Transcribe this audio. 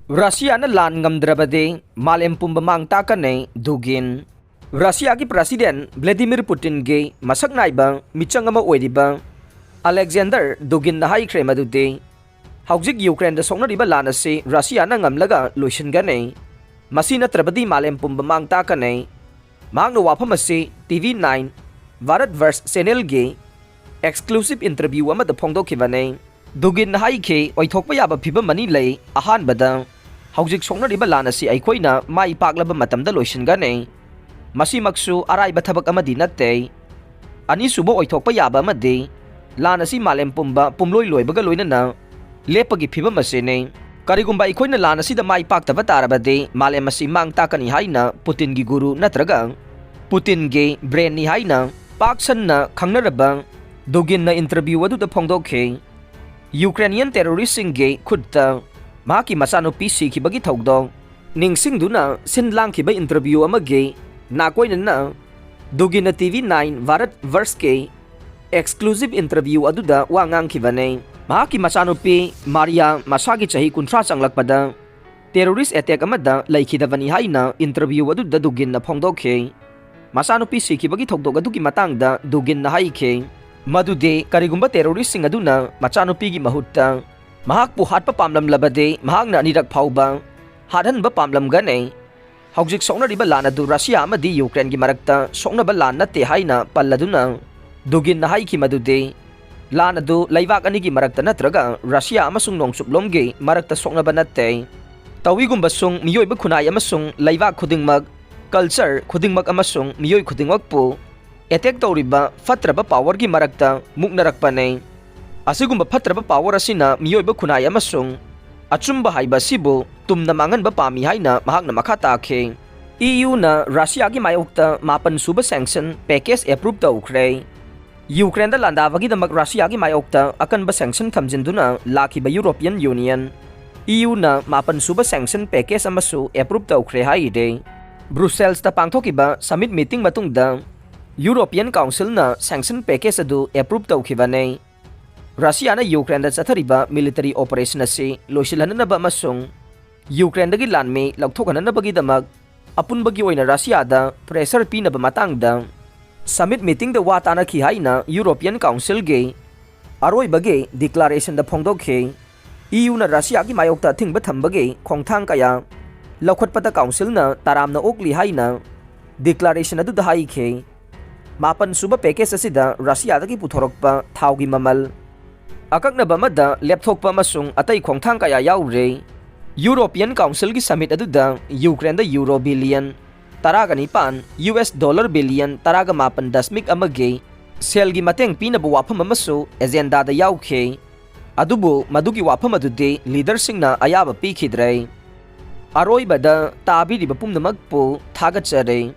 Russia na lan ngamdrabade malem pumbamang takane dugin. Russia ki President Vladimir Putin ge masak naiba michang ama oiriba Alexander Dugin na hai krema dude. Haujik Ukraine da songna riba lan ase Russia na ngamlaga loishin gane. Masina trabadi malem pumbamang takane. Mang no wapam ase TV9 Bharat Verse Channel ge exclusive interview ama da phongdo khibane. Dugin na hai ke oithokpa yaba phiba mani lei ahan bada Haujik songna riba lan ase aikoina mai paklaba matamda loishin gane. Masi maksu arai bathabak amadi natte. Ani subo oithokpa yaba amadi lan asi malem pumba pumloi loibaga loina na lepagi phiba masene. Karigumba aikoina lan asi da mai paktaba tarabade malem asi mang takani haina Putin gi guru natraga Putin ge brain ni haina paksan na khangnaraba Dugin na interview adu da phongdokhe Ukrainian terrorist ge khutta Maki masano PC ki bagi thogdong ningsing duna sinlang ki ba interview amage nakoi na Dugin na TV9 Bharat Verse ke exclusive interview aduda wangang ki bane Maki masano pi Maria masagi chahi kuntra changlakpada terrorist attack amada laikhidabani haina interview aduda Dugin na phongdokhe masano PC ki bagi thogdog adugi matangda Dugin na haike madude karigumba terrorist sing aduna machano pi gi mahutta Mahak pu hat pa pamlam labade mahak na anirak phauba hadhan ba pamlam gane haujik songna riba lana du Russia amadi Ukraine gi marakta songna ba lana te haina palladuna Dugin na hai ki madude lana du laibak ani gi marakta natraga Russia amasung nongsuklom ge marakta songna ba natte tawigum basung miyoi ba khunai amasung laibak khudingmag culture khudingmag amasung miyoi khudingmag pu attack tawriba fatraba power gi marakta muknarakpanai Asigumba fatraba power asina miyoiba khunai amasung achumba haiba sibu tumna mangan ba pami haina mahak na makhata khe EU na Russia gi mayokta mapan suba sanction package approve tawkhre Ukraine da landawagi damak Russia gi mayokta akan ba sanction thamjinduna lakhiba European Union EU na mapan suba sanction package amasu approve tawkhre haide Brussels ta pangthokiba summit meeting matungda European Council na sanction package adu approve tawkhibane Russia na Ukraine da chathariba military operation ase loisilhanana ba masung Ukraine dagi lanme laukthokhanana bagi damak apunbagi oina Russia da pressure pina ba matangda summit meeting da watana khi haina European Council ge aroi bage declaration da phongdokhe EU na Russia gi mayokta thingba thambage khongthang kaya laukhatpata council na taramna okli haina declaration adu da hai khe mapan suba package asida Russia dagi puthorokpa thaugi mamal Akakna bamada laptop pa masung atay khongthang kaya yaure European Council gi summit aduda Ukraine da euro billion taraga ni pan US dollar billion taraga mapan dasmik amage sel gi mateng pinabu wapam amasu agenda da yaukhe adubu madugi wapam adude leader singna ayaba pikhidrai aroi bada tabi ri bapum namagpo thagachare